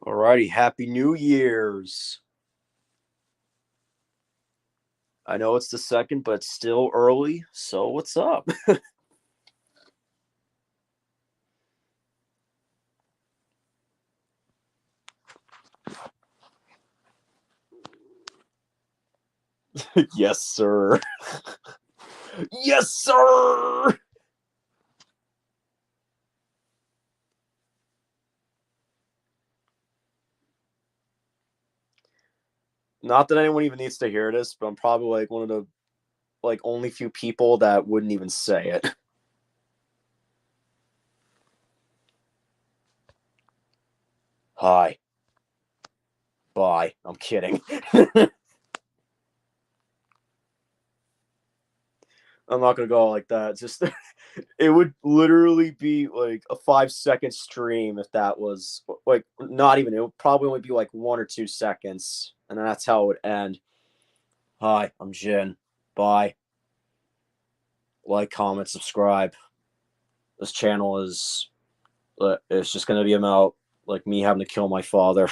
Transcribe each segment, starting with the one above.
Alrighty, Happy New Year's. I know it's the second, but it's still early, so what's up? Yes, sir. Yes, sir. Not that anyone even needs to hear this, but I'm probably like one of the only few people that wouldn't even say it. Hi. Bye. I'm kidding. I'm not gonna go like that. Just it would literally be like a 5 second stream if that was like not even. It would probably only be like 1 or 2 seconds, and that's how it would end. Hi, I'm Jin. Bye. Like, comment, subscribe. This channel is it's just gonna be about like me having to kill my father.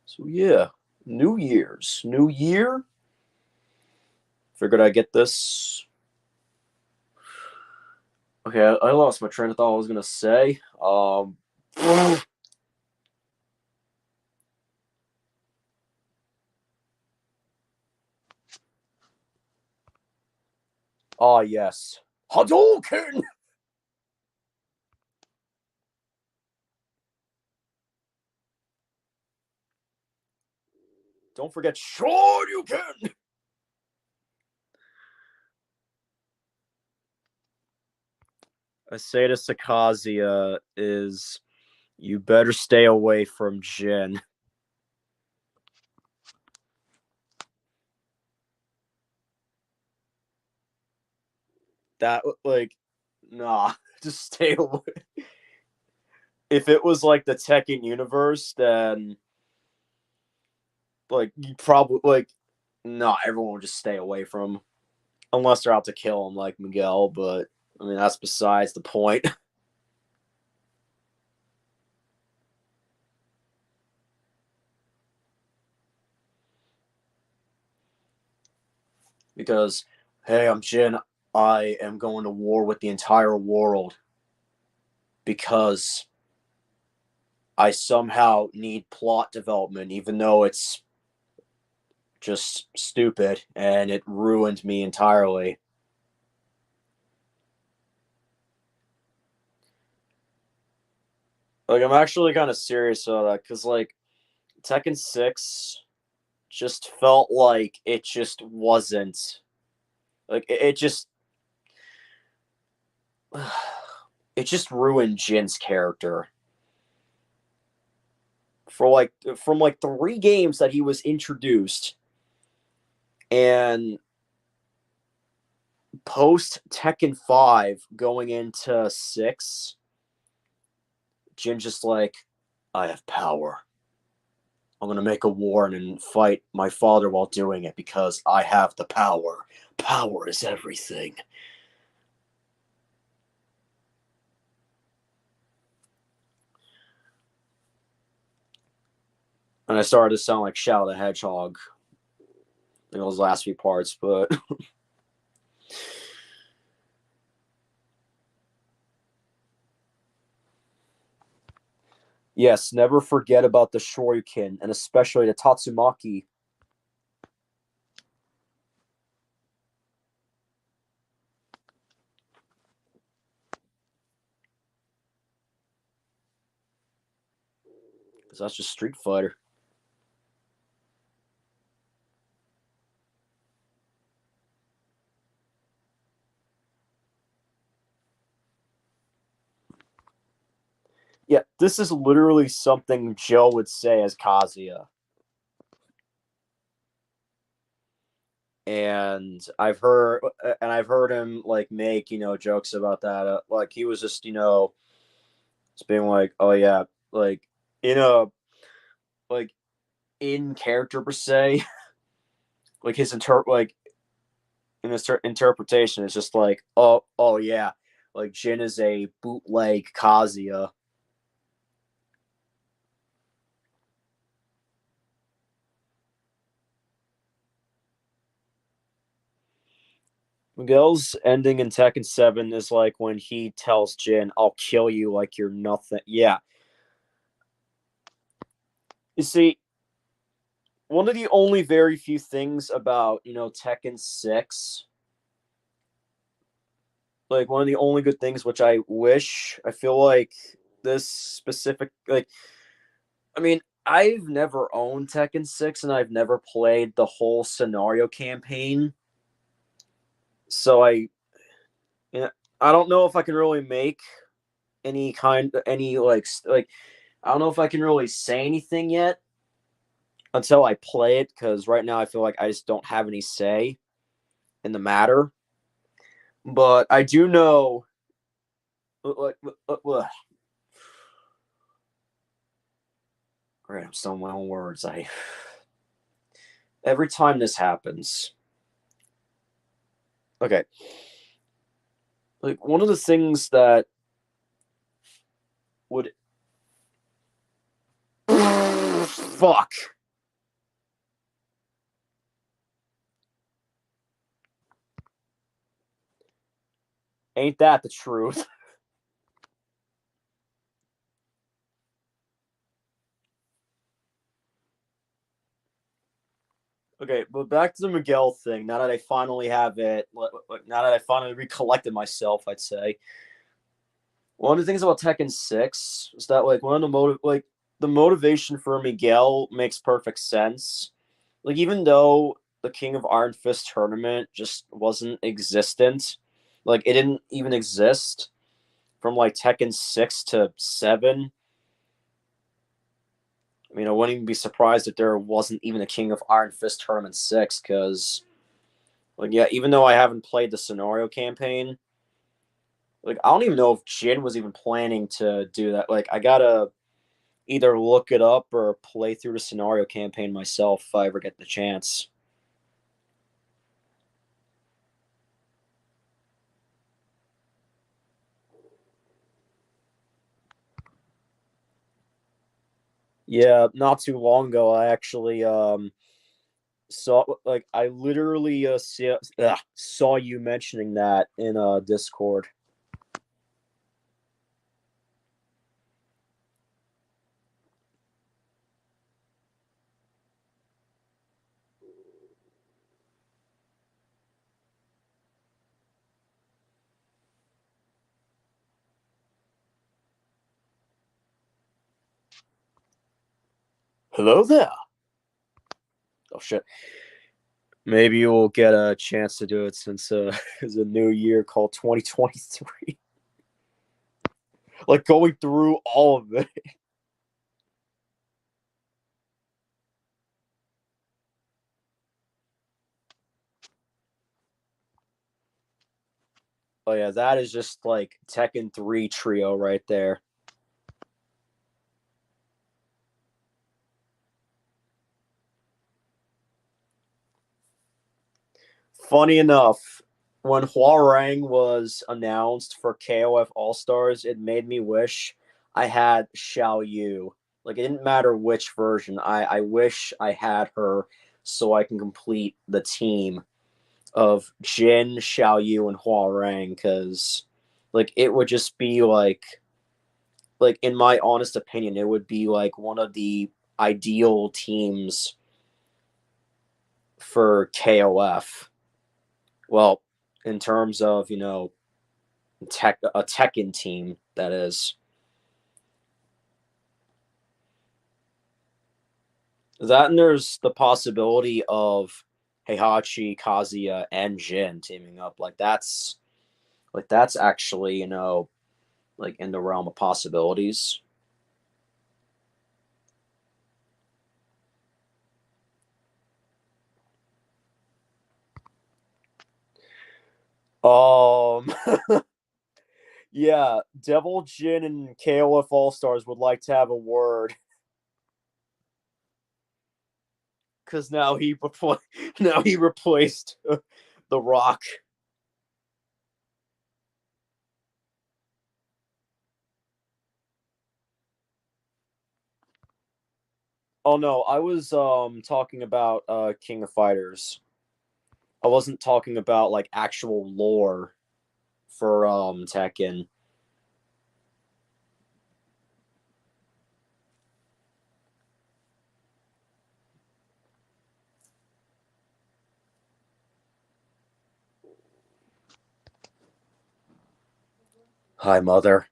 So yeah, New Year's, New Year. Figured I'd get this. Okay, I lost my train of thought. I was gonna say. Ah, yes, Hadouken. Don't forget Shoryuken. I say to Sakazia is, you better stay away from Jin. That like, nah, just stay away. If it was like the Tekken universe, then like you probably like, nah, everyone would just stay away from him unless they're out to kill him, like Miguel. But I mean, that's besides the point. Because, hey, I'm Jin. I am going to war with the entire world because I somehow need plot development, even though it's just stupid and it ruined me entirely. Like, I'm actually kind of serious about that because, like, Tekken 6 just felt like it just wasn't. Like, it just. It just ruined Jin's character. For like, from like 3 games that he was introduced, and post Tekken 5 going into 6, Jin just like, I have power. I'm gonna make a war and fight my father while doing it because I have the power. Power is everything. And I started to sound like Shadow the Hedgehog in those last few parts, but yes, never forget about the Shoryuken and especially the Tatsumaki. Because that's just Street Fighter. Yeah, this is literally something Joe would say as Kazuya. And I've heard him like make jokes about that. Like he was just just being like, oh yeah, like in a like in character per se, like his in this interpretation, it's just like, oh yeah, like Jin is a bootleg Kazuya. Miguel's ending in Tekken 7 is like when he tells Jin, I'll kill you like you're nothing. Yeah. You see, one of the only very few things about, Tekken 6, like one of the only good things which I feel like this specific, like, I mean, I've never owned Tekken 6 and I've never played the whole scenario campaign. So you know, I don't know if I can really make any like I don't know if I can really say anything yet until I play it, because right now I feel like I just don't have any say in the matter. But I do know, like, great, I'm still in my own words. Every time this happens, okay, like one of the things that would fuck. Ain't that the truth? Okay, but back to the Miguel thing. Now that I finally have it, now that I finally recollected myself, I'd say one of the things about Tekken 6 is that like one of the motivation for Miguel makes perfect sense. Like even though the King of Iron Fist tournament just wasn't existent, like it didn't even exist from like Tekken 6 to 7. I mean, I wouldn't even be surprised if there wasn't even a King of Iron Fist Tournament 6, because, like, yeah, even though I haven't played the scenario campaign, like, I don't even know if Jin was even planning to do that. Like, I gotta either look it up or play through the scenario campaign myself if I ever get the chance. Yeah, not too long ago, I actually saw, like, I literally saw you mentioning that in Discord. Hello there. Oh shit. Maybe you'll get a chance to do it since it's a new year called 2023. Like going through all of it. Oh yeah, that is just like Tekken 3 trio right there. Funny enough, when Huarang was announced for KOF All Stars, it made me wish I had Xiao Yu. Like it didn't matter which version. I wish I had her so I can complete the team of Jin, Xiao Yu, and Huarang, because like it would just be like in my honest opinion, it would be like one of the ideal teams for KOF. Well, in terms of a Tekken team, that is. That, and there's the possibility of Heihachi, Kazuya, and Jin teaming up. Like that's actually like in the realm of possibilities. Um, yeah, Devil Jin and KOF All Stars would like to have a word, because now he replaced The Rock. Oh no, I was talking about King of Fighters. I wasn't talking about like actual lore for Tekken. Hi, mother.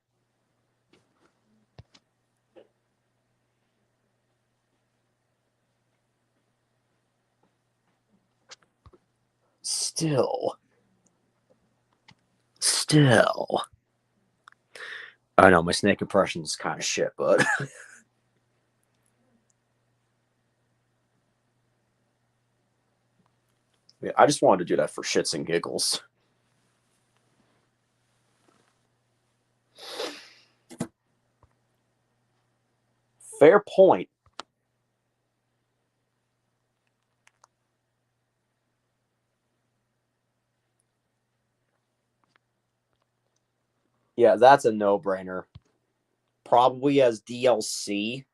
Still. I know my snake impression is kind of shit, but yeah, I just wanted to do that for shits and giggles. Fair point. Yeah, that's a no-brainer. Probably as DLC.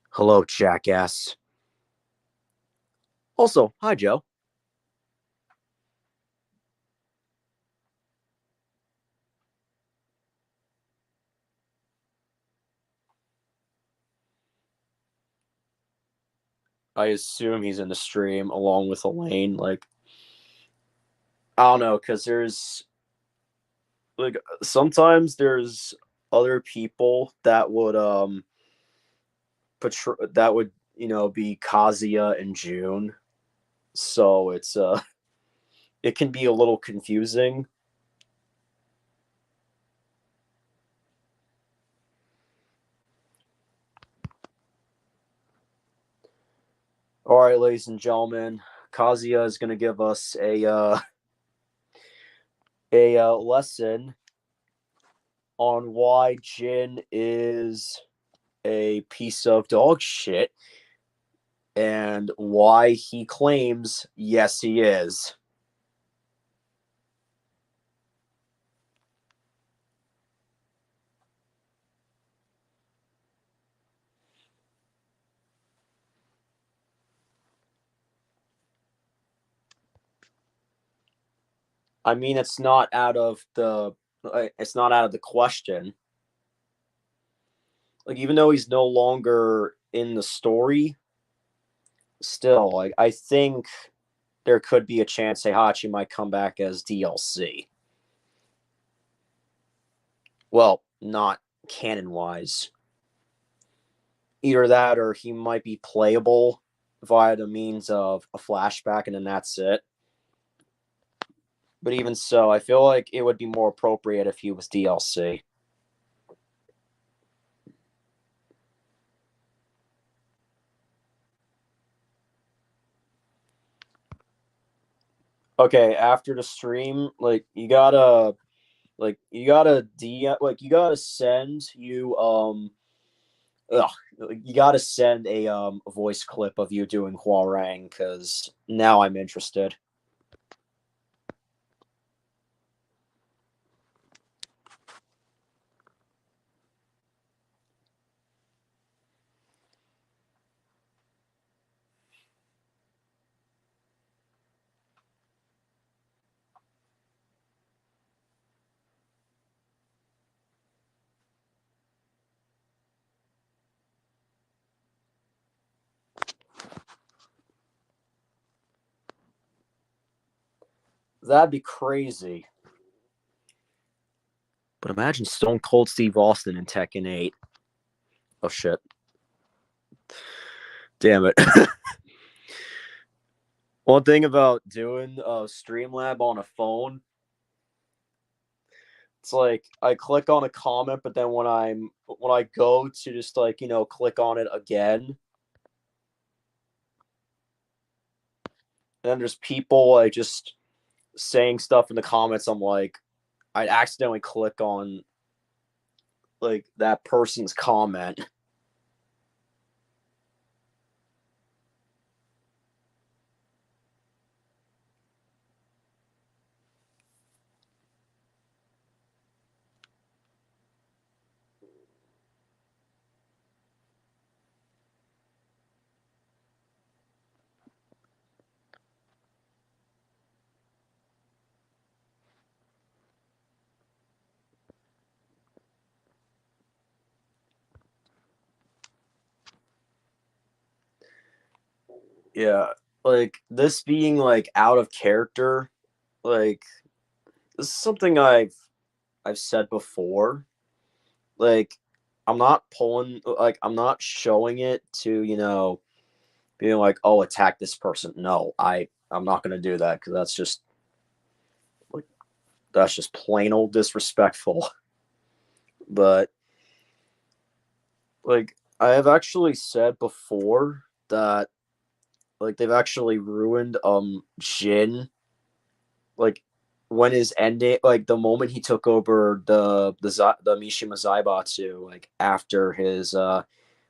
Hello, jackass. Also, hi, Joe. I assume he's in the stream along with Elaine. Like, I don't know, because there's like sometimes there's other people that would that would be Kazuya and June. So it can be a little confusing. All right, ladies and gentlemen, Kazuya is going to give us a lesson on why Jin is a piece of dog shit and why he claims yes he is. I mean, it's not out of the question. Like, even though he's no longer in the story, still, like, I think there could be a chance Heihachi might come back as DLC. Well, not canon wise. Either that or he might be playable via the means of a flashback and then that's it. But even so, I feel like it would be more appropriate if he was DLC. Okay, after the stream, you gotta send ugh, you gotta send a voice clip of you doing Huarang because now I'm interested. That'd be crazy. But imagine Stone Cold Steve Austin in Tekken 8. Oh shit. Damn it. One thing about doing Streamlab on a phone, it's like I click on a comment, but then when I go to just like, click on it again, then there's people like just saying stuff in the comments. I'm like, I'd accidentally click on like that person's comment. Yeah, like this being like out of character, like this is something I've said before. Like I'm not pulling, like I'm not showing it to, being like, oh, attack this person. No, I'm not gonna do that because like that's just plain old disrespectful. But like I have actually said before that like they've actually ruined Jin, like when his ending, like the moment he took over the Mishima Zaibatsu, like after his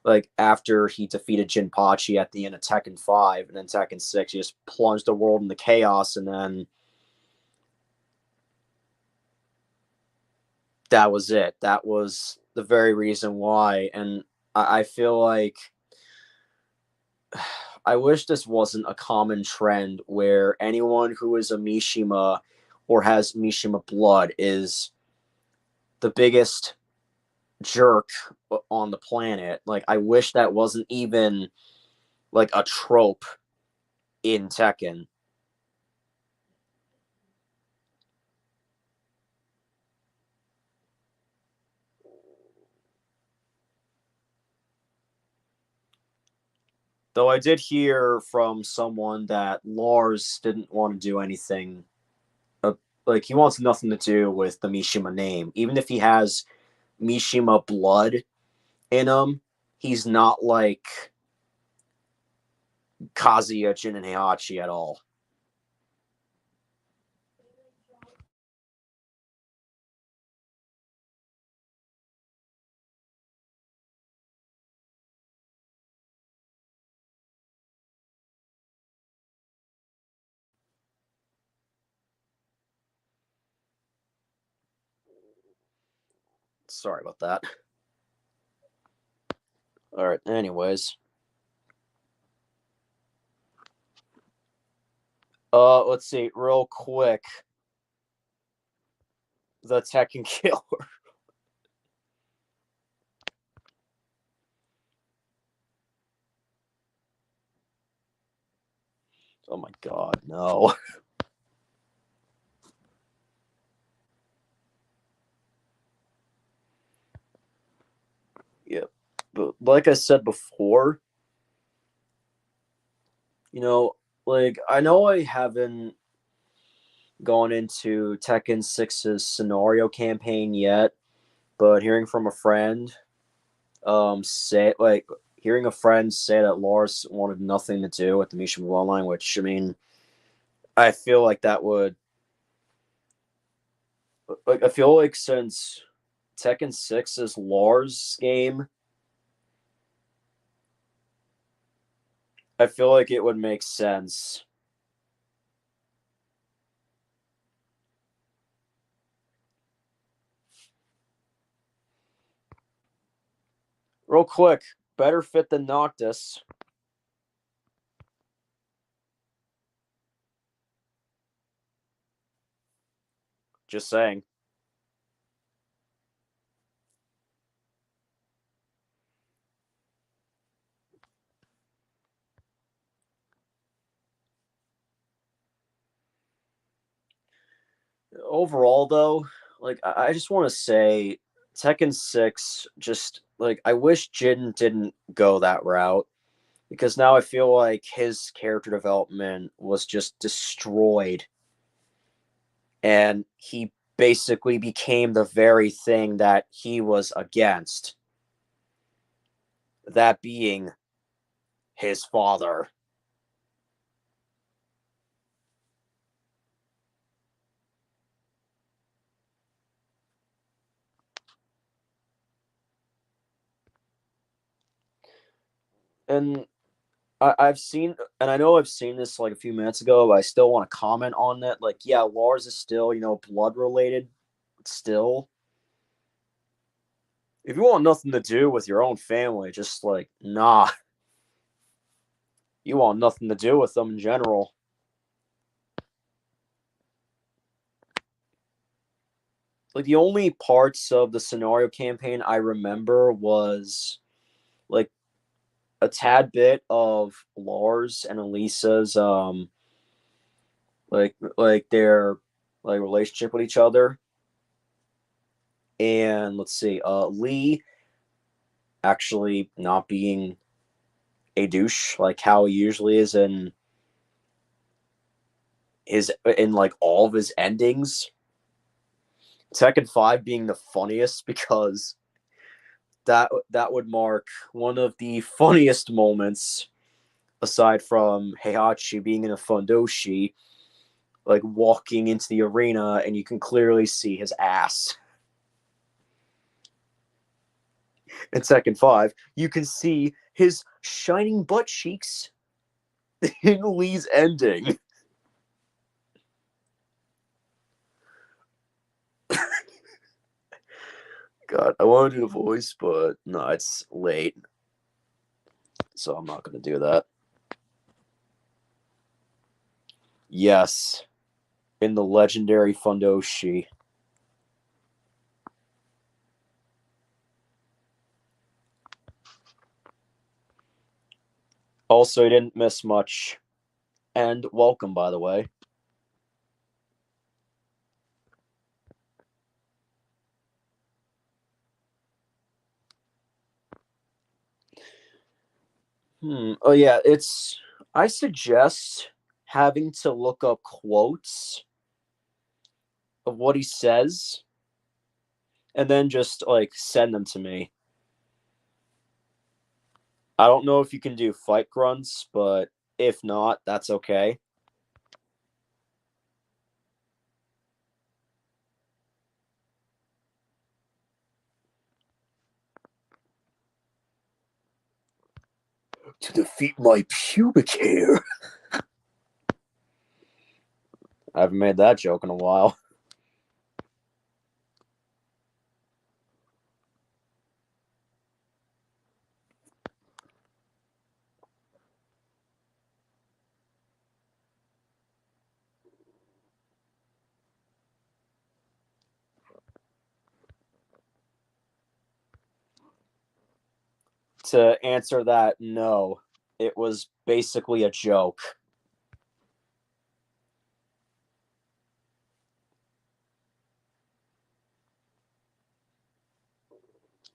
like after he defeated Jinpachi at the end of Tekken 5 and then Tekken 6, he just plunged the world into chaos, and then that was it. That was the very reason why. And I feel like I wish this wasn't a common trend where anyone who is a Mishima or has Mishima blood is the biggest jerk on the planet. Like, I wish that wasn't even like a trope in Tekken. Though I did hear from someone that Lars didn't want to do anything. Uh, like, he wants nothing to do with the Mishima name. Even if he has Mishima blood in him, he's not like Kazuya Jin and Heihachi at all. Sorry about that. All right. Anyways, let's see real quick. The Tekken Killer. Oh my god, no. Yeah, but like I said before, you know, like I know I haven't gone into Tekken 6's scenario campaign yet, but hearing a friend say that Lars wanted nothing to do with the Mishima Bloodline, which I mean, I feel like that would like I feel like since Tekken 6 is Lars game, I feel like it would make sense. Real quick, better fit than Noctis. Just saying. Overall, though, like I just want to say, Tekken 6, just like I wish Jin didn't go that route because now I feel like his character development was just destroyed, and he basically became the very thing that he was against, that being his father. And I've seen, and I know I've seen this like a few minutes ago, but I still want to comment on that. Like, yeah, Lars is still, blood related. Still, if you want nothing to do with your own family, just like, nah, you want nothing to do with them in general. Like, the only parts of the scenario campaign I remember was like a tad bit of Lars and Elisa's like their like relationship with each other. And let's see, Lee actually not being a douche like how he usually is in like all of his endings. Tekken 5 being the funniest because that would mark one of the funniest moments aside from Heihachi being in a fundoshi, like walking into the arena and you can clearly see his ass. In Tekken 5, you can see his shining butt cheeks in Lee's ending. God, I want to do the voice, but no, it's late, so I'm not going to do that. Yes, in the legendary fundoshi. Also, he didn't miss much. And welcome, by the way. Oh, yeah, it's. I suggest having to look up quotes of what he says and then just, like, send them to me. I don't know if you can do fight grunts, but if not, that's okay. To defeat my pubic hair. I haven't made that joke in a while. To answer that, no. It was basically a joke.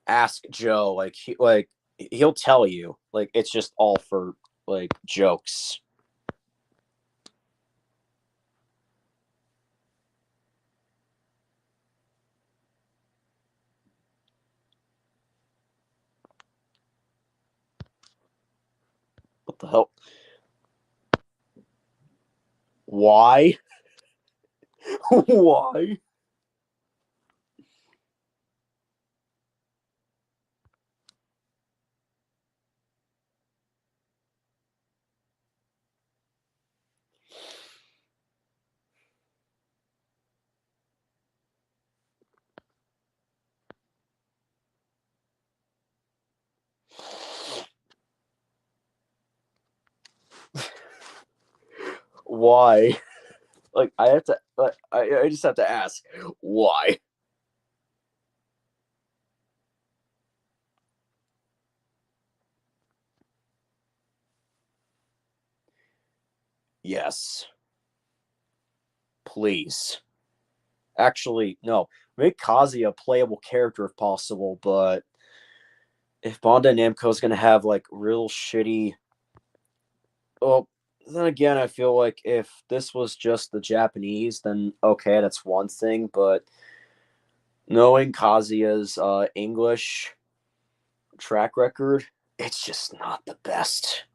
Ask Joe. He'll tell you. Like, it's just all for like jokes. What the hell? Why? Why? Why? Like, I have to. I just have to ask. Why? Yes. Please. Actually, no. Make Kazi a playable character if possible, but if Bandai Namco is going to have like real shitty. Well, then again, I feel like if this was just the Japanese, then okay, that's one thing. But knowing Kazuya's English track record, it's just not the best.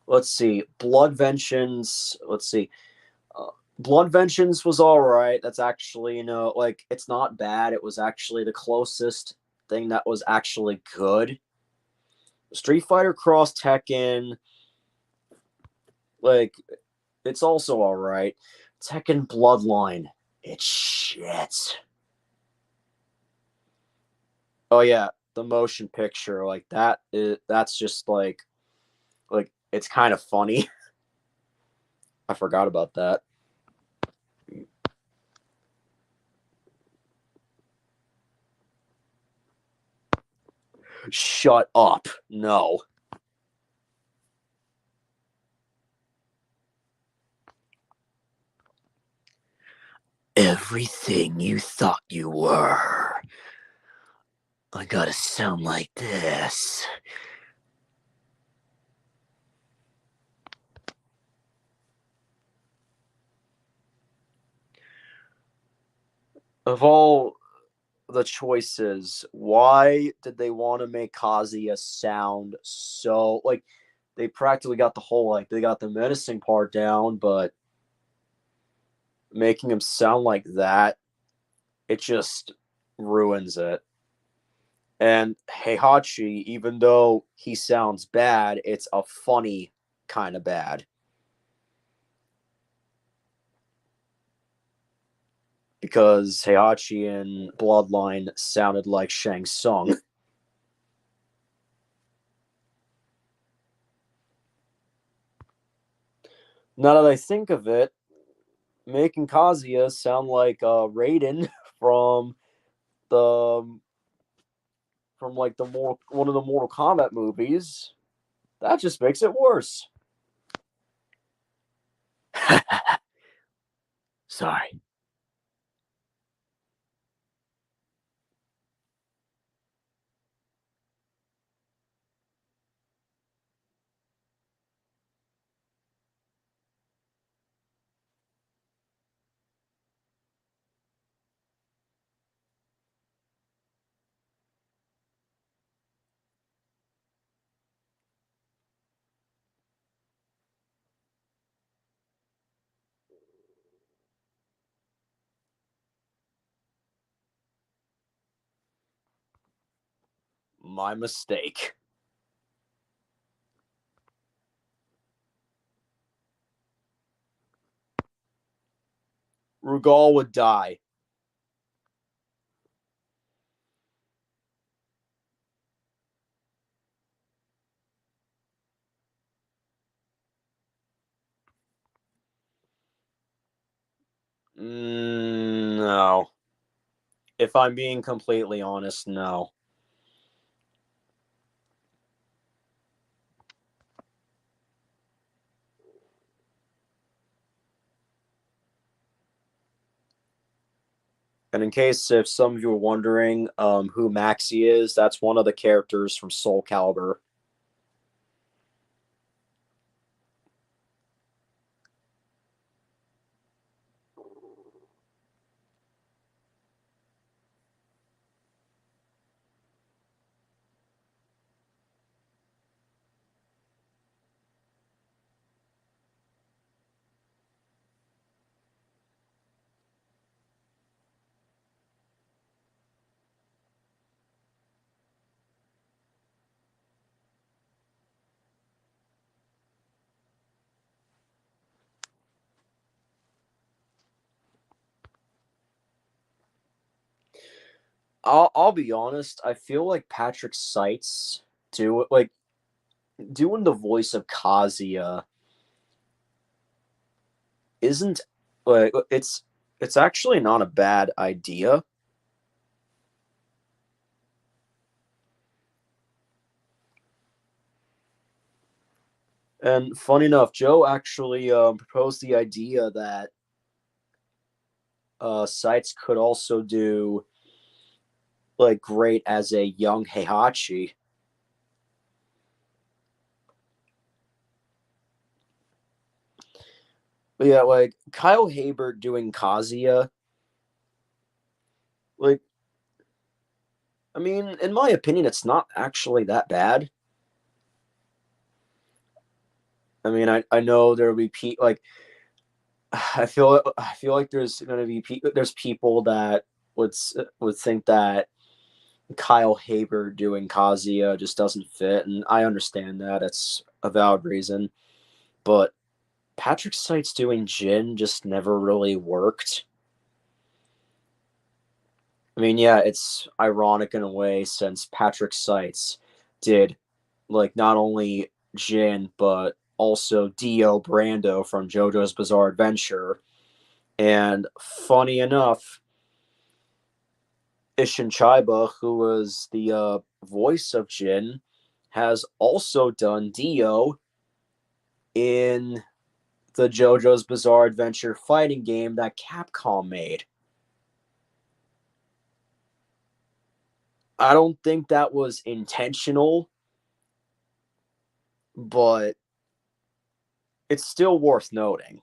Let's see, Blood Vengeance. Let's see, Blood Vengeance was all right. That's actually like it's not bad. It was actually the closest thing that was actually good. Street Fighter Cross Tekken, like, it's also all right. Tekken Bloodline, it's shit. Oh yeah, the motion picture like that's just like it's kind of funny. I forgot about that. Shut up. No. Everything you thought you were. I gotta sound like this. Of all the choices, why did they want to make Kazuya sound so like they practically got the whole like they got the menacing part down, but making him sound like that, it just ruins it. And Heihachi, even though he sounds bad, it's a funny kind of bad. Because Heihachi in Bloodline sounded like Shang Tsung. Now that I think of it, making Kazuya sound like Raiden from the from like the more one of the Mortal Kombat movies, that just makes it worse. Sorry. My mistake. Rugal would die. No. If I'm being completely honest, no. And in case if some of you are wondering who Maxie is, that's one of the characters from Soul Calibur. I'll be honest. I feel like Patrick Seitz do like doing the voice of Kazuya isn't like it's actually not a bad idea. And funny enough, Joe actually proposed the idea that Seitz could also do like great as a young Heihachi. But yeah, like Kyle Habert doing Kazuya, like I mean, in my opinion, it's not actually that bad. I mean, I know there'll be like I feel like there's gonna be there's people that would think that Kyle Haber doing Kazuya just doesn't fit, and I understand that. It's a valid reason. But Patrick Seitz doing Jin just never really worked. I mean, yeah, it's ironic in a way since Patrick Seitz did like not only Jin but also Dio Brando from JoJo's Bizarre Adventure. And funny enough, Ishin Chiba, who was the voice of Jin, has also done Dio in the JoJo's Bizarre Adventure fighting game that Capcom made. I don't think that was intentional, but it's still worth noting.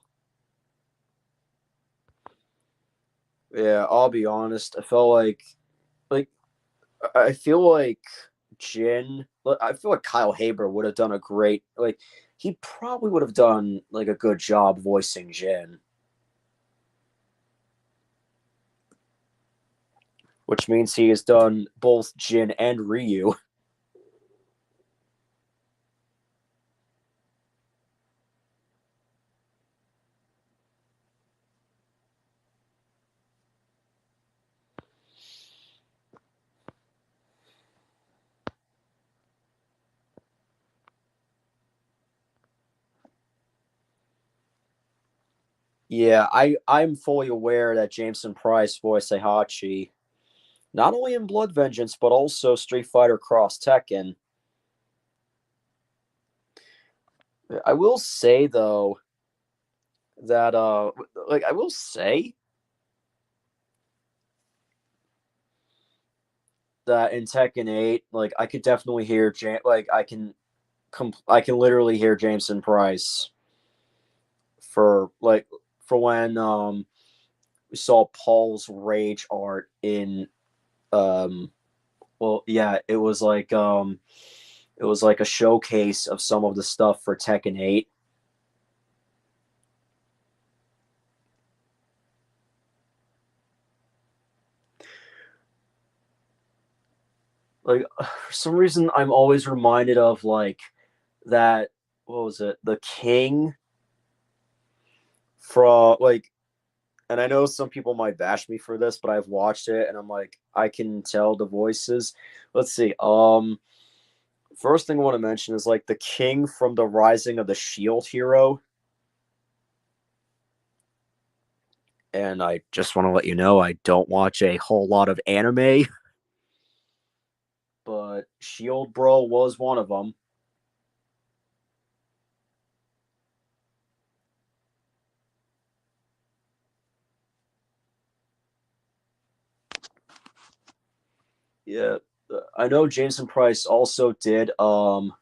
Yeah, I'll be honest. Like I feel like Jin. I feel like Kyle Haber would have done a great like. He probably would have done like a good job voicing Jin, which means he has done both Jin and Ryu. Yeah, I'm fully aware that Jameson Price voiced Heihachi not only in Blood Vengeance but also Street Fighter Cross Tekken. I will say though that like I will say that in Tekken 8, like I could definitely hear like I can literally hear Jameson Price for like for when we saw Paul's rage art in um well yeah, it was like a showcase of some of the stuff for Tekken 8. Like for some reason I'm always reminded of like that what was it? The King from like and I know some people might bash me for this, but I've watched it and I'm like I can tell the voices. Let's see. First thing I want to mention is like the King from the Rising of the Shield Hero. And I just want to let you know I don't watch a whole lot of anime, but Shield Bro was one of them. Yeah, I know Jameson Price also did Leo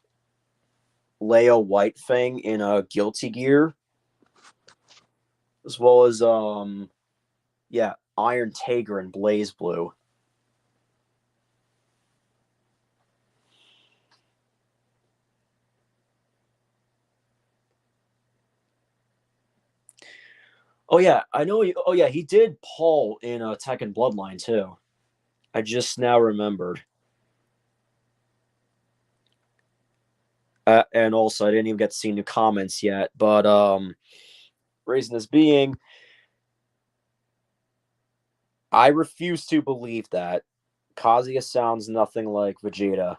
Whitefang in Guilty Gear, as well as yeah, Iron Tiger and Blaze Blue. Oh yeah, I know. Oh yeah, he did Paul in Tekken Bloodline too. I just now remembered. And also, I didn't even get to see new comments yet. But reason is being, I refuse to believe that Kazuya sounds nothing like Vegeta.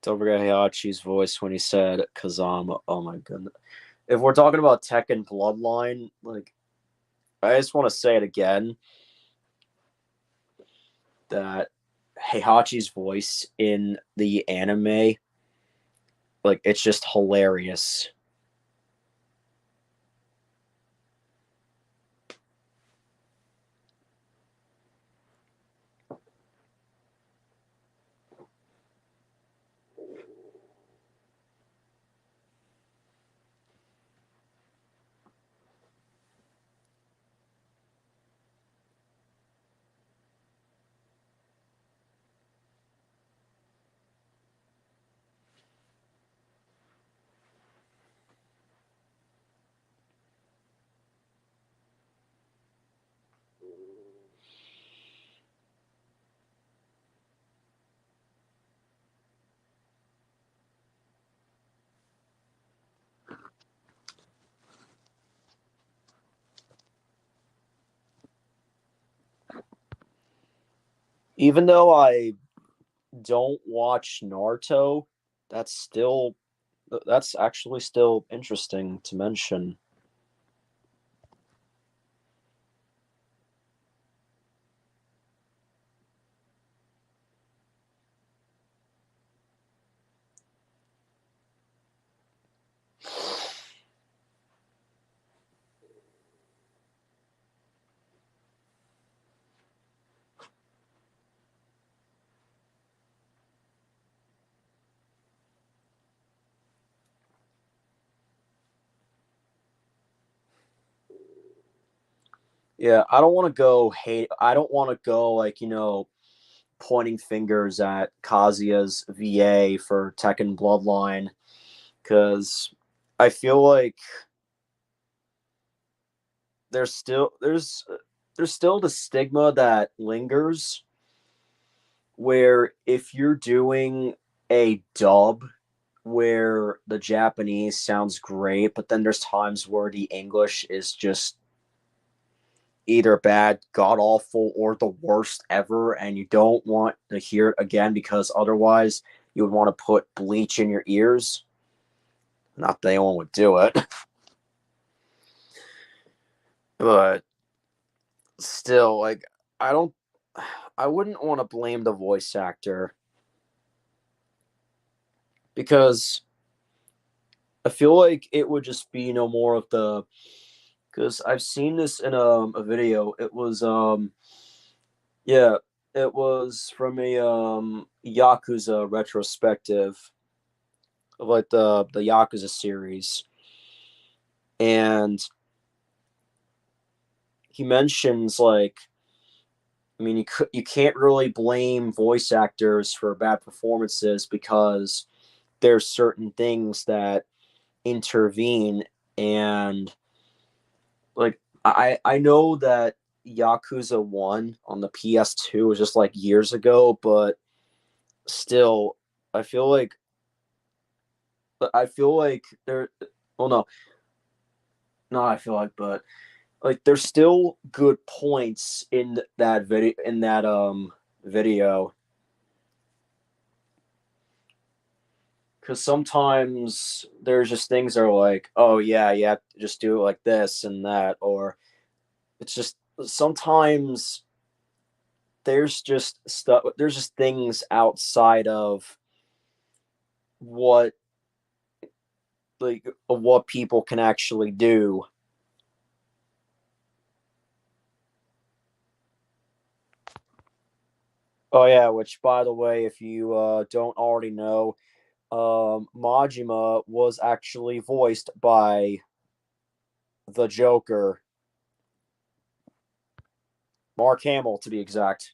Don't forget Heihachi's voice when he said Kazama. Oh my goodness. If we're talking about Tekken Bloodline, like I just want to say it again. that Heihachi's voice in the anime, like, it's just hilarious. Even though I don't watch Naruto, that's still that's actually still interesting to mention. Yeah, I don't want to go hate. I don't want to go like pointing fingers at Kazuya's VA for Tekken Bloodline because I feel like there's still there's still the stigma that lingers where if you're doing a dub where the Japanese sounds great, but then there's times where the English is just either bad, god awful, or the worst ever, and you don't want to hear it again because otherwise you would want to put bleach in your ears. Not that anyone would do it, but still, like, I don't, I wouldn't want to blame the voice actor because I feel like it would just be no more of the because I've seen this in a video. It was yeah, it was from a Yakuza retrospective of like the Yakuza series, and he mentions like, I mean, you can't really blame voice actors for bad performances because there's certain things that intervene, and like I know that Yakuza 1 on the PS2 was just like years ago, but still I feel like there, well, no, not I feel like, but like there's still good points in that video because sometimes there's just things that are like, oh yeah, you have to just do it like this and that, or it's just sometimes there's just stuff, there's just things outside of what like of what people can actually do. Oh yeah, which by the way, if you don't already know, Majima was actually voiced by the Joker, Mark Hamill to be exact.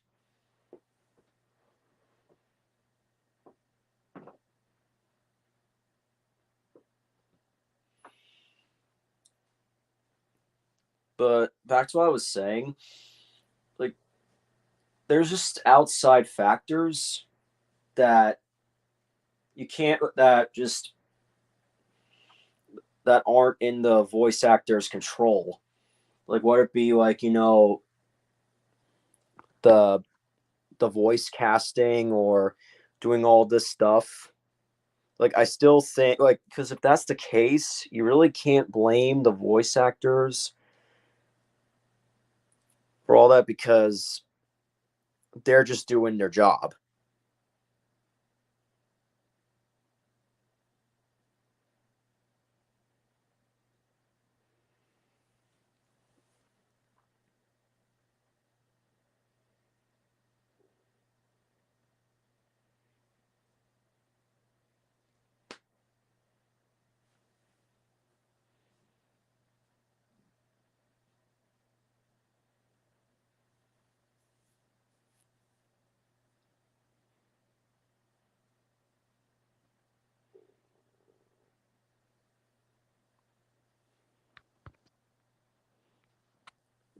But back to what I was saying, like there's just outside factors that you can't that just that aren't in the voice actor's control. Like what it be like, the voice casting or doing all this stuff. Like I still think like because if that's the case, you really can't blame the voice actors for all that because they're just doing their job.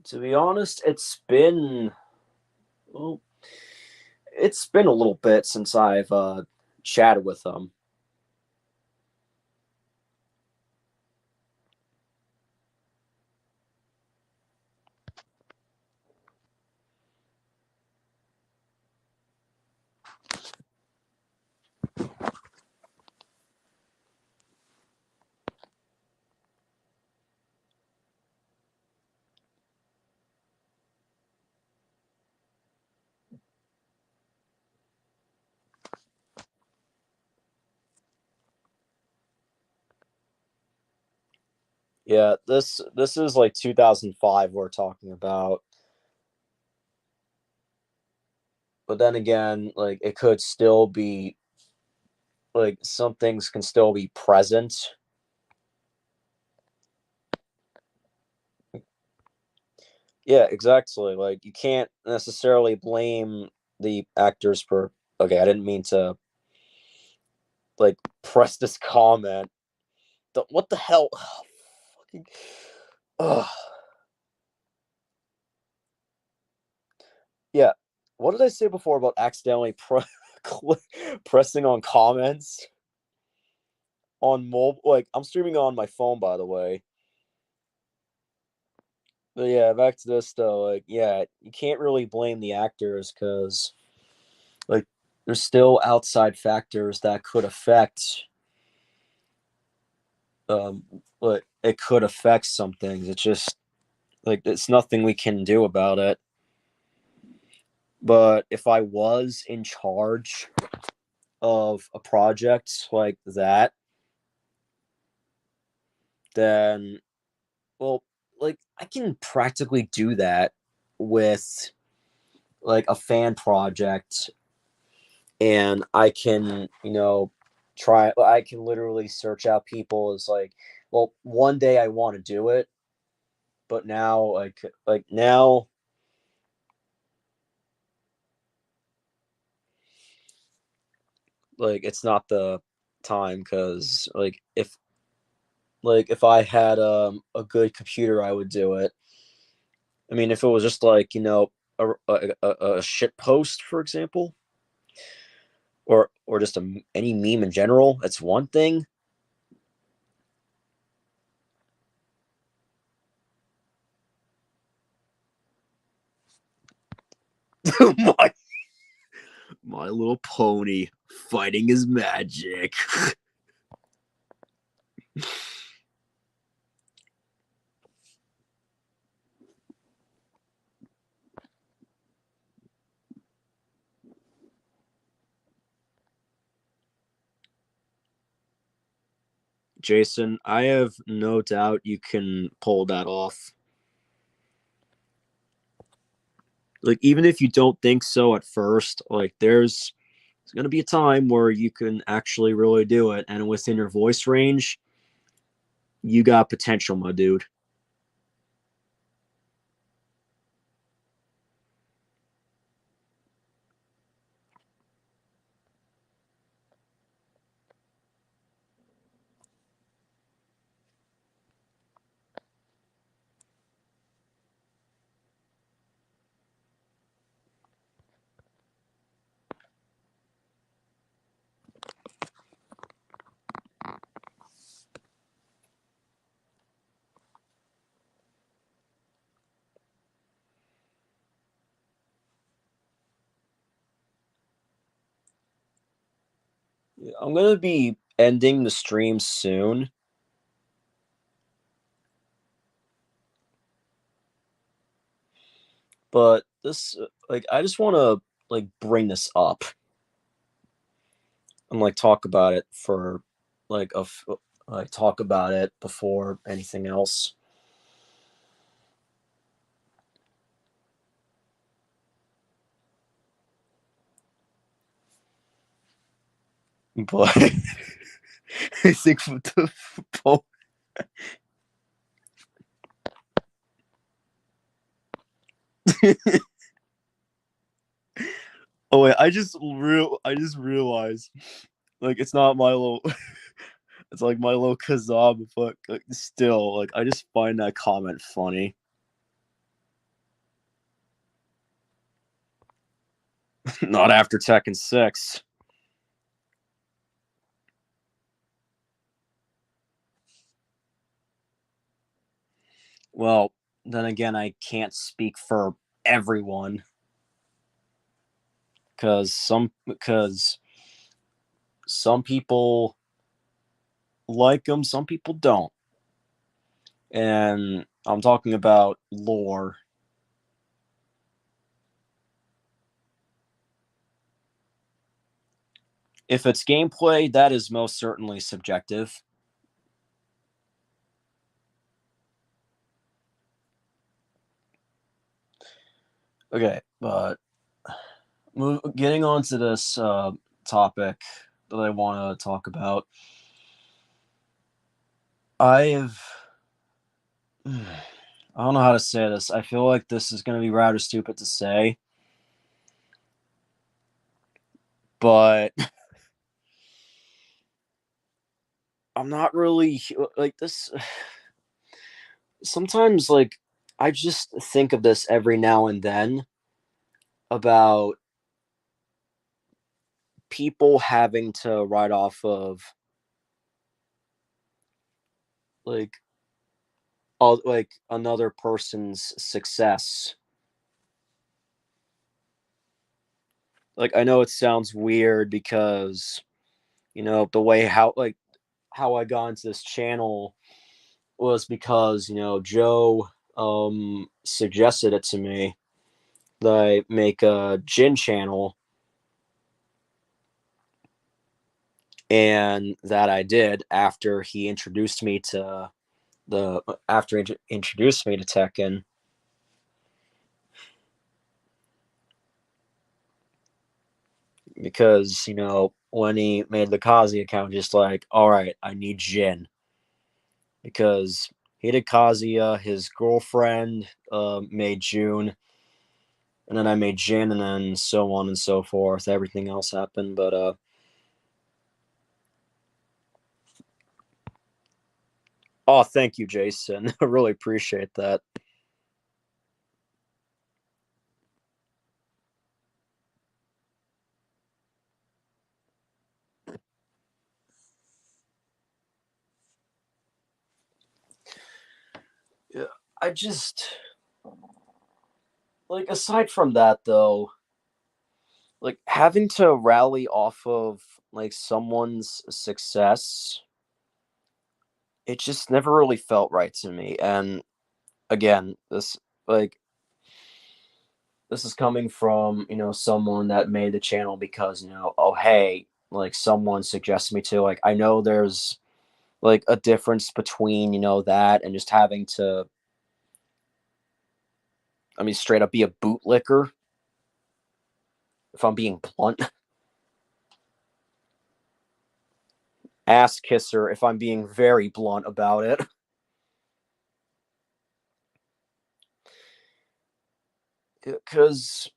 To be honest, well, it's been a little bit since I've chatted with them. Yeah, this is like 2005 we're talking about. But then again, like it could still be like some things can still be present. Yeah, exactly. Like you can't necessarily blame the actors for. Okay, I didn't mean to like press this comment. What the hell? Fucking. Ugh. Yeah. What did I say before about accidentally pressing on comments on mobile? Like I'm streaming on my phone, by the way. But yeah, back to this though. Like, yeah, you can't really blame the actors because like there's still outside factors that could affect um like it could affect some things. It's just like it's nothing we can do about it. But if I was in charge of a project like that, then well, like I can practically do that with like a fan project and I can, I can literally search out people as like, well, one day I want to do it, but now like now like it's not the time because if I had a good computer I would do it. I mean, if it was just like a shit post, for example, or just any meme in general, that's one thing. my my Little Pony fighting his magic. Jason, I have no doubt you can pull that off. Like even if you don't think so at first, like there's going to be a time where you can actually really do it and within your voice range, you got potential, my dude. I'm going to be ending the stream soon. But this like I just want to like bring this up and like talk about it for like like talk about it before anything else. But I think for the football. Oh wait, I just realized like it's not Milo. It's like Milo Kazab, but like, still, like I just find that comment funny. Not after Tekken 6. Well, then again, I can't speak for everyone because some people like them, some people don't, and I'm talking about lore. If it's gameplay, that is most certainly subjective. Okay, but getting on to this topic that I want to talk about, I've I don't know how to say this. I feel like this is going to be rather stupid to say, but I'm not really like this. Sometimes, like, I just think of this every now and then about people having to write off of like like another person's success. Like, I know it sounds weird because the way how I got into this channel was because Joe suggested it to me that I make a gin channel, and that I did after he introduced me to introduced me to Tekken. Because when he made the Kazi account, just like, all right, I need Jin, because he did Kazuya, his girlfriend made June, and then I made Jin, and then so on and so forth. Everything else happened, but oh, thank you, Jason. I really appreciate that. Yeah, I just like, aside from that though, like having to rally off of like someone's success, it just never really felt right to me. And again, like this is coming from someone that made the channel because oh hey, like someone suggested me to. Like, I know there's like a difference between that and just having to, I mean, straight up be a bootlicker, if I'm being blunt. Ass kisser, if I'm being very blunt about it. Because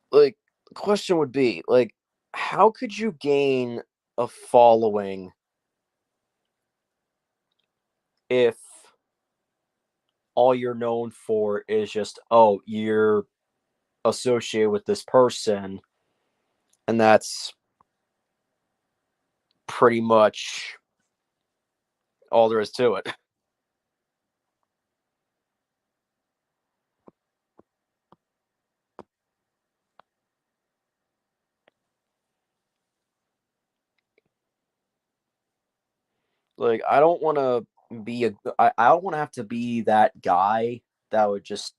like the question would be like, how could you gain a following if all you're known for is just, oh, you're associated with this person, and that's pretty much all there is to it. Like, I don't want to I don't want to have to be that guy that would just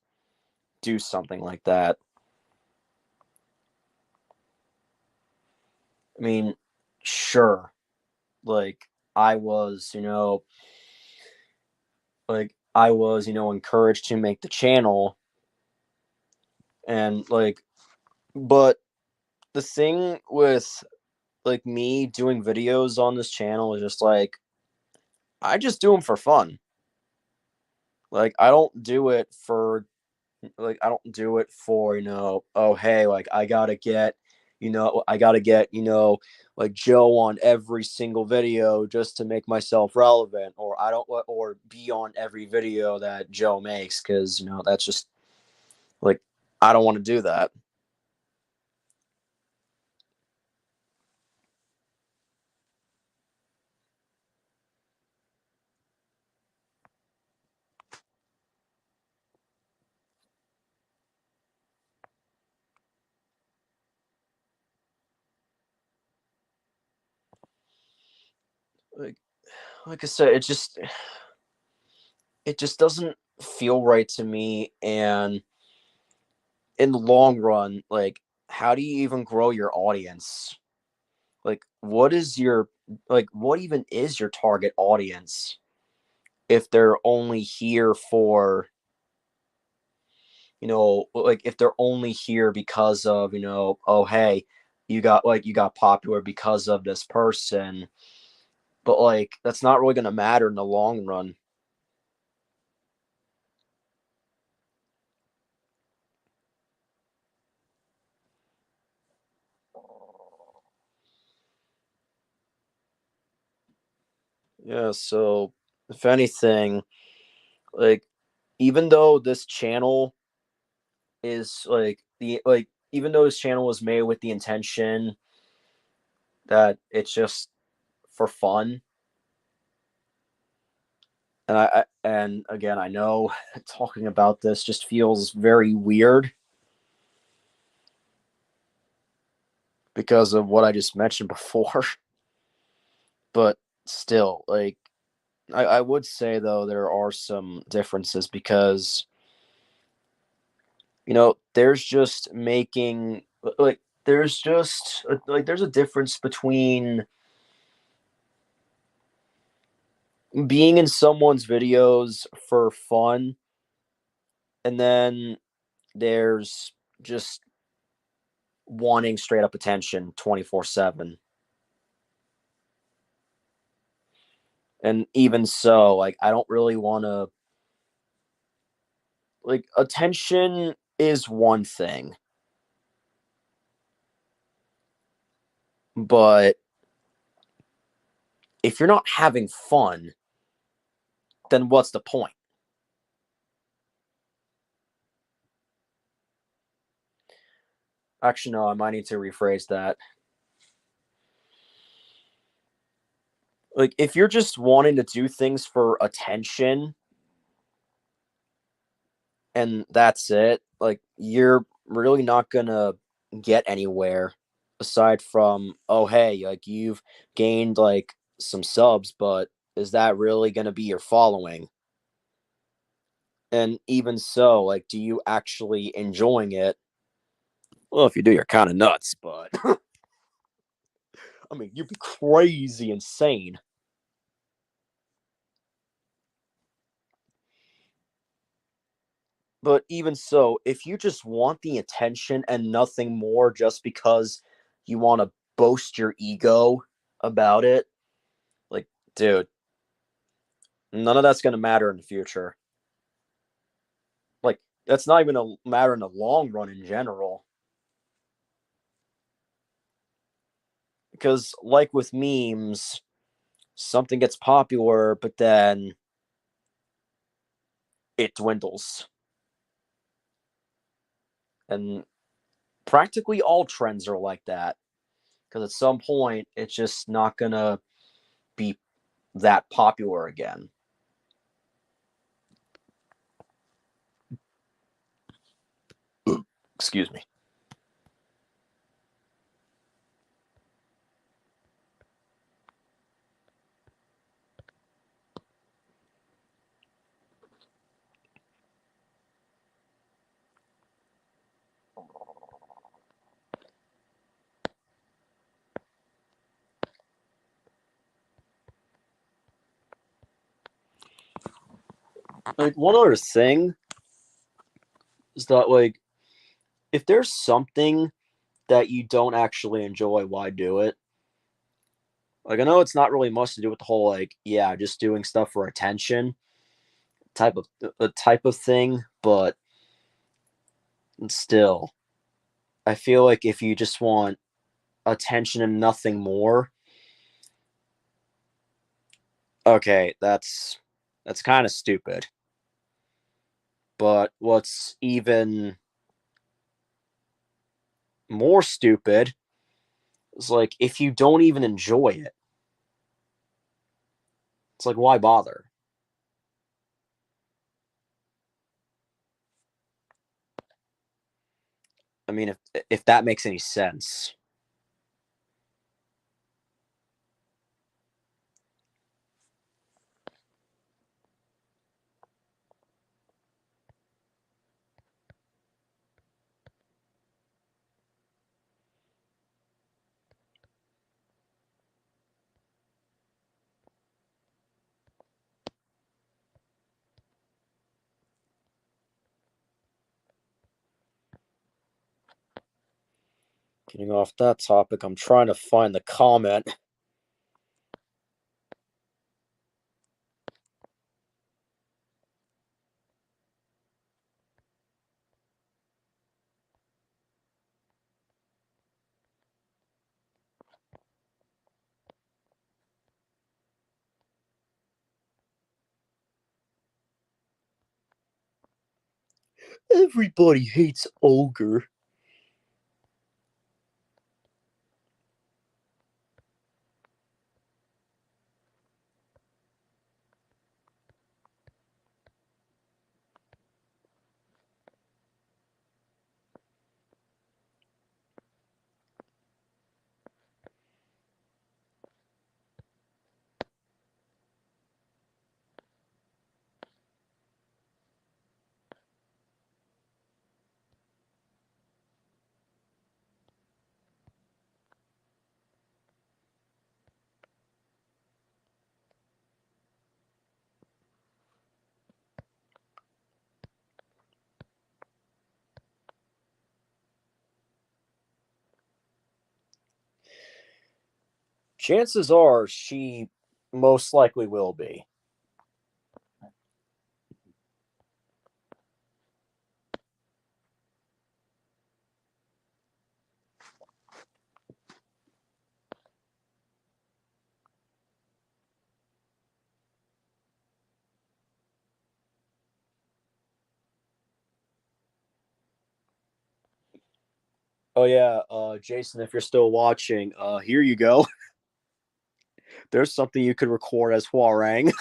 do something like that. I mean, sure, like I was, encouraged to make the channel, and but the thing with me doing videos on this channel is just I just do them for fun. I don't do it for I don't do it for, oh hey, I gotta get, Joe on every single video just to make myself relevant, or I don't or be on every video that Joe makes, because that's just like I don't want to do that. Like like I said, it just doesn't feel right to me. And in the long run, how do you even grow your audience? What even is your target audience if they're only here for, if they're only here because of, oh hey, you got popular because of this person, but that's not really going to matter in the long run. Yeah, so if anything, like even though this channel is even though this channel was made with the intention that it's just for fun, and and again, I know talking about this just feels very weird because of what I just mentioned before. But still, I would say though there are some differences, because there's just making there's just there's a difference between being in someone's videos for fun, and then there's just wanting straight up attention 24/7. And even so, I don't really want to, attention is one thing, but if you're not having fun, then what's the point? Actually, no, I might need to rephrase that. If you're just wanting to do things for attention and that's it, you're really not gonna get anywhere, aside from, oh hey, you've gained some subs, but is that really gonna be your following? And even so, do you actually enjoying it? Well, if you do, you're kind of nuts, but I mean, you'd be crazy insane. But even so, if you just want the attention and nothing more, just because you want to boast your ego about it, like, dude, none of that's going to matter in the future. That's not even a matter in the long run in general. Because, like with memes, something gets popular, but then it dwindles. And practically all trends are like that. Because at some point, it's just not going to be that popular again. Excuse me. Like, one other thing is that, like, if there's something that you don't actually enjoy, why do it? Like, I know it's not really much to do with the whole, like, yeah, just doing stuff for attention type of type of thing, but still, I feel like if you just want attention and nothing more, okay, that's kind of stupid. But what's even more stupid is like if you don't even enjoy it, it's like why bother? I mean, if that makes any sense. Getting off that topic, I'm trying to find the comment. Everybody hates Ogre. Chances are she most likely will be. Oh yeah, Jason, if you're still watching, here you go. There's something you could record as Huarang.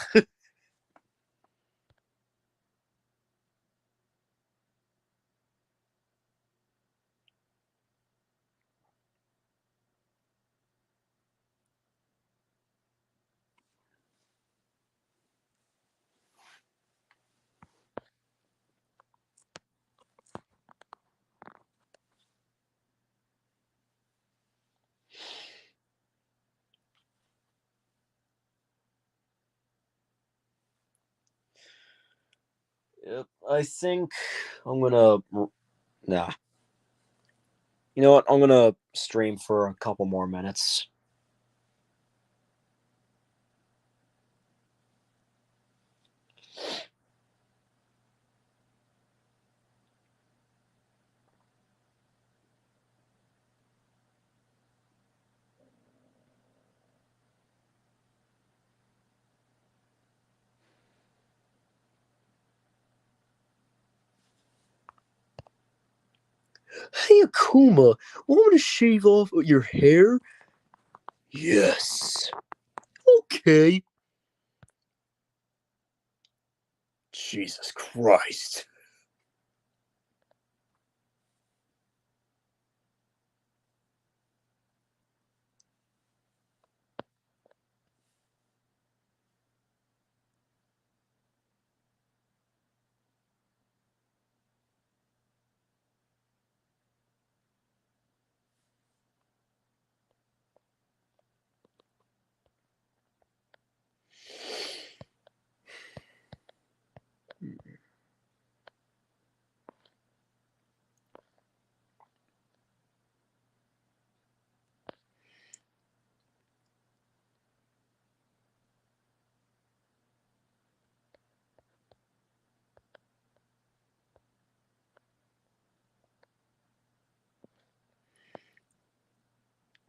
Yep, I think I'm gonna. Nah, you know what? I'm gonna stream for a couple more minutes. Hey Akuma, want me to shave off your hair? Yes. Okay. Jesus Christ.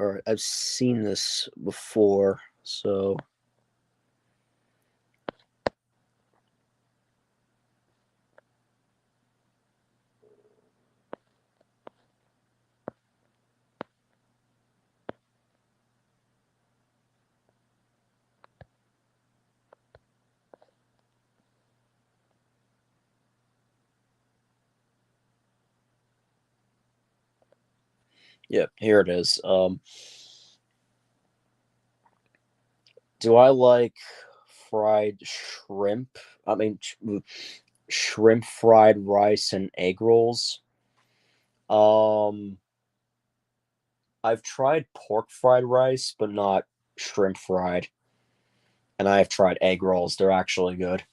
All right, I've seen this before, so. Yeah, here it is. Do I like fried shrimp? I mean, shrimp fried rice and egg rolls. Um, I've tried pork fried rice, but not shrimp fried. And I have tried egg rolls. They're actually good.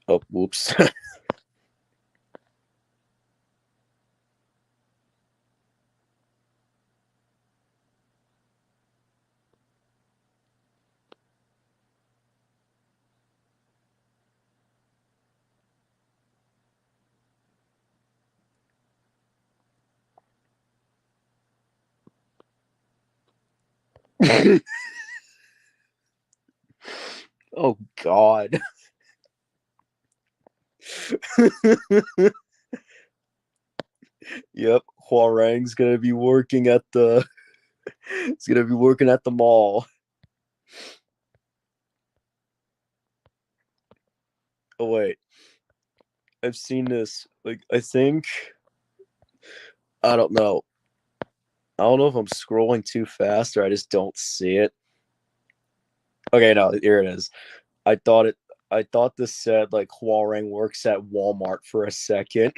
Oh, whoops. Oh, God. Yep, Huarang's gonna be working at the. It's gonna be working at the mall. Oh wait, I've seen this. Like, I think I don't know. I don't know if I'm scrolling too fast or I just don't see it. Okay, no, here it is. I thought it. I thought this said like Huarang works at Walmart for a second.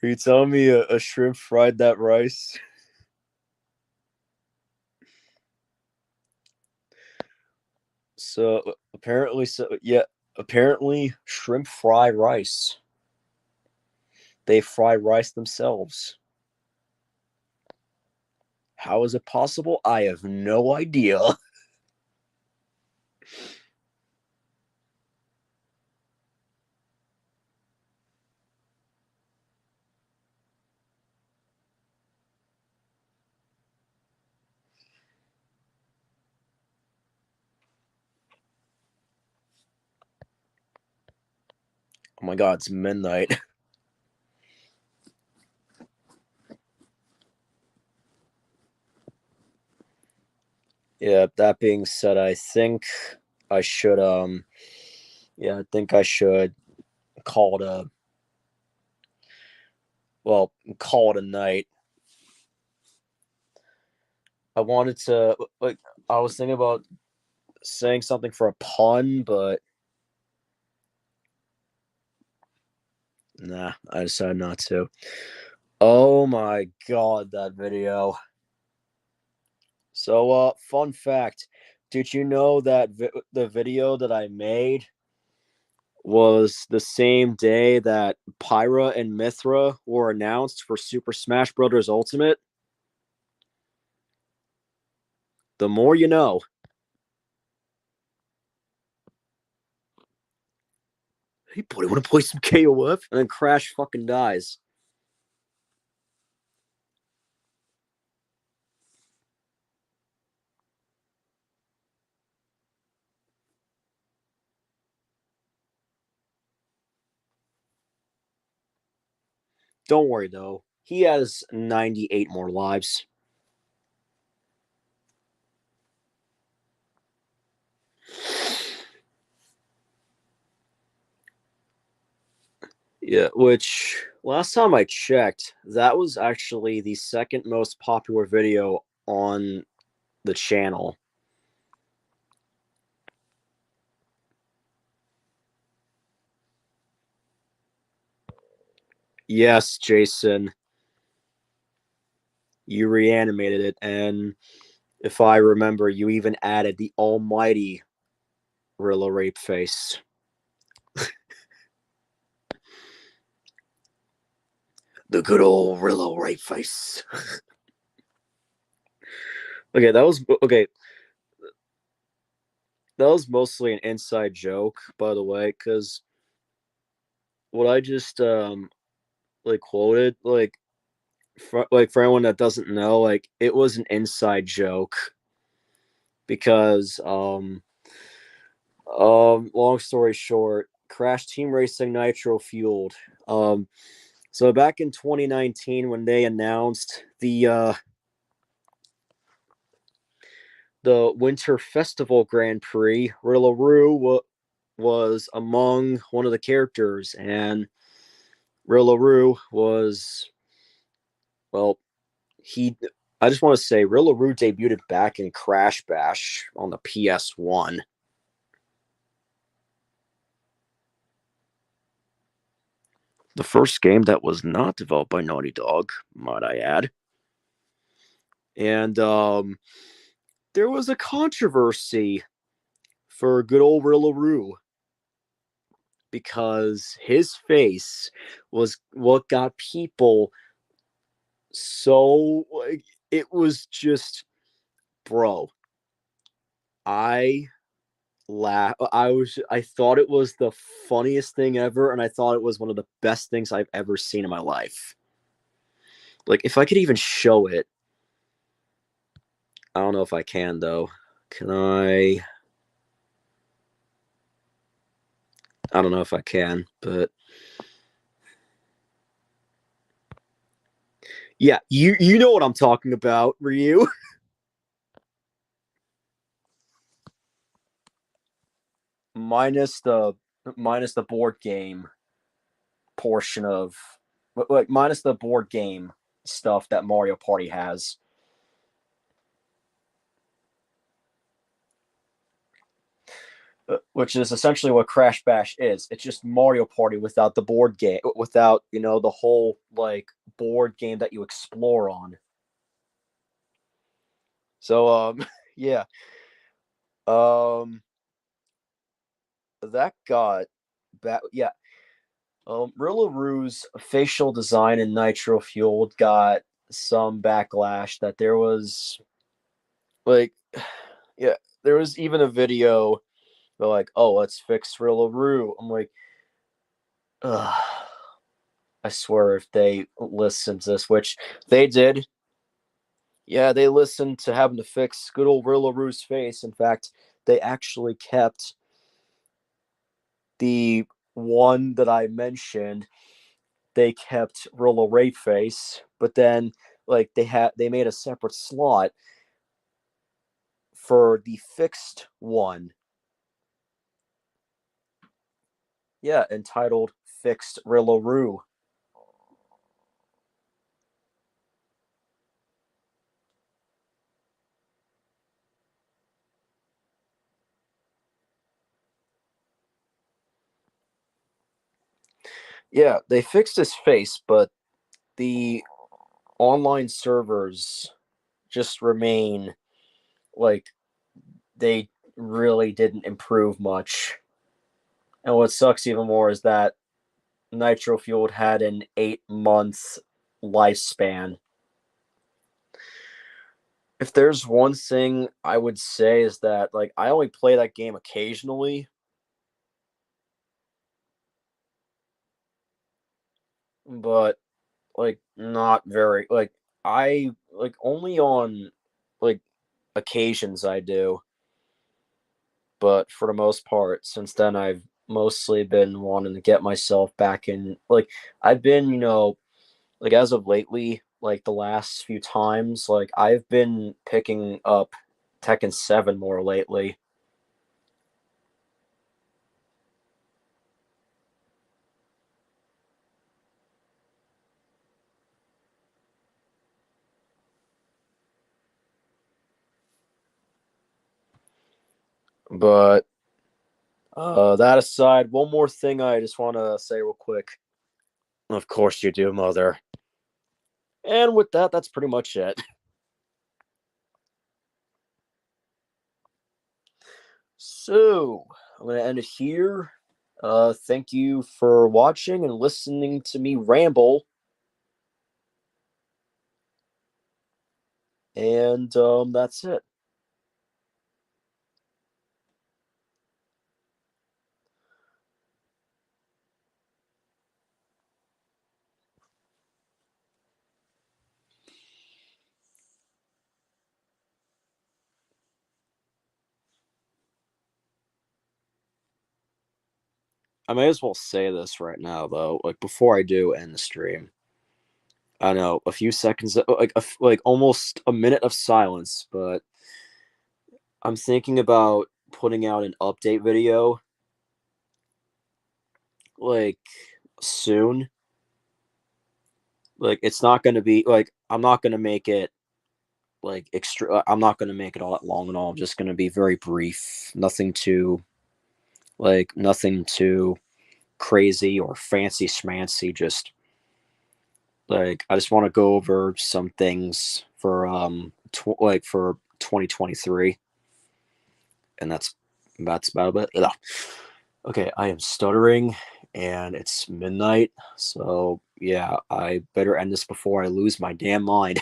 Are you telling me a shrimp fried that rice? So apparently, apparently shrimp fry rice. They fry rice themselves. How is it possible? I have no idea. Oh my god, it's midnight. Yeah, that being said, I think I should I think I should call it a well, call it a night. I wanted to like I was thinking about saying something for a pun, but nah, I decided not to. Oh my god, that video. So fun fact, did you know that the video that I made was the same day that Pyra and Mythra were announced for Super Smash Bros. Ultimate? The more you know. Hey, buddy, want to play some KOF? And then Crash fucking dies. Don't worry, though. He has 98 more lives. Yeah, which last time I checked, that was actually the second most popular video on the channel. Yes, Jason, you reanimated it, and if I remember, you even added the almighty Rilla Rape face. The good old Rillo right face. Okay, that was okay. That was mostly an inside joke, by the way, because what I just like quoted, for anyone that doesn't know, like it was an inside joke because long story short, Crash Team Racing Nitro Fueled. So back in 2019 when they announced the Winter Festival Grand Prix, Rillaroo was among one of the characters, and Rillaroo was, well, he. I just want to say Rillaroo debuted back in Crash Bash on the PS1. The first game that was not developed by Naughty Dog, might I add. And there was a controversy for good old Rillaroo because his face was what got people so like it was just, bro. I I thought it was the funniest thing ever, and I thought it was one of the best things I've ever seen in my life. Like if I could even show it, I don't know if I can though. Can I? I don't know if I can, but yeah, you know what I'm talking about, Ryu. minus the minus the board game portion of like minus the board game stuff that Mario Party has. Which is essentially what Crash Bash is. It's just Mario Party without the board game, without the whole like board game that you explore on. So yeah, um, that got back. Yeah, Rillaroos facial design in Nitro Fueled got some backlash. That there was like, yeah, there was even a video. They're like, oh, let's fix Rillaroo. I'm like, ugh. I swear if they listened to this, which they did, yeah, they listened to having to fix good old Rillaroo's face. In fact, they actually kept the one that I mentioned. They kept Rillaroo face, but then like they made a separate slot for the fixed one. Yeah, entitled Fixed Rillaroo. Yeah, they fixed his face, but the online servers just remain like they really didn't improve much. And what sucks even more is that Nitro Fueled had an 8 month lifespan. If there's one thing I would say is that like I only play that game occasionally, but like not very like I like only on like occasions I do. But for the most part, since then I've mostly been wanting to get myself back in like I've been, like as of lately, like the last few times, like I've been picking up Tekken 7 more lately. But that aside, one more thing I just want to say real quick. Of course you do, mother. And with that, that's pretty much it. So I'm gonna end it here. Thank you for watching and listening to me ramble. And that's it. I may as well say this right now, though. Like before I do end the stream, I know a few seconds, like almost a minute of silence, but I'm thinking about putting out an update video like soon. Like it's not going to be like I'm not going to make it like extra. I'm not going to make it all that long and all. I'm just going to be very brief. Nothing too crazy or fancy schmancy. Just like I just want to go over some things for for 2023, and that's about it. Ugh. Okay, I am stuttering, and it's midnight, so yeah, I better end this before I lose my damn mind.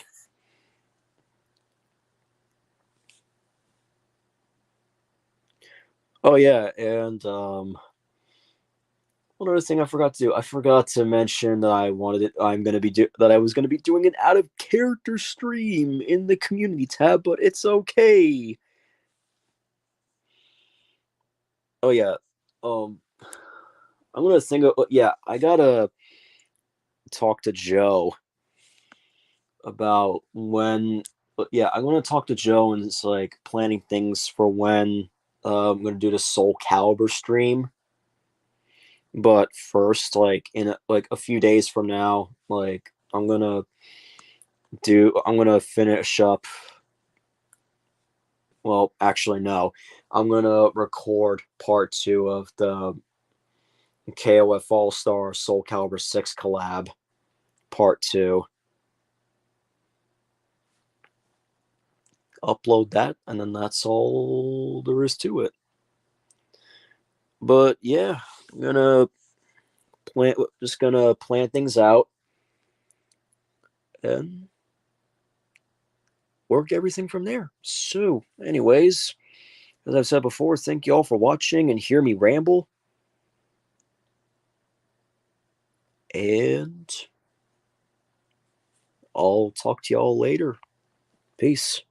Oh yeah, and one other thing I forgot to do. I forgot to mention that I was gonna be doing an out of character stream in the community tab, but it's okay. Oh yeah. Um I'm gonna think of yeah, I gotta talk to Joe about when yeah, I'm gonna talk to Joe and it's like planning things for when I'm gonna do the Soul Calibur stream. But first, like like a few days from now, like I'm gonna finish up. Well, actually, no, I'm gonna record part 2 of the KOF All Star Soul Calibur 6 collab part 2. Upload that, and then that's all there is to it. But yeah, I'm gonna just gonna plan things out and work everything from there. So, anyways, as I've said before, thank you all for watching and hear me ramble. And I'll talk to y'all later. Peace.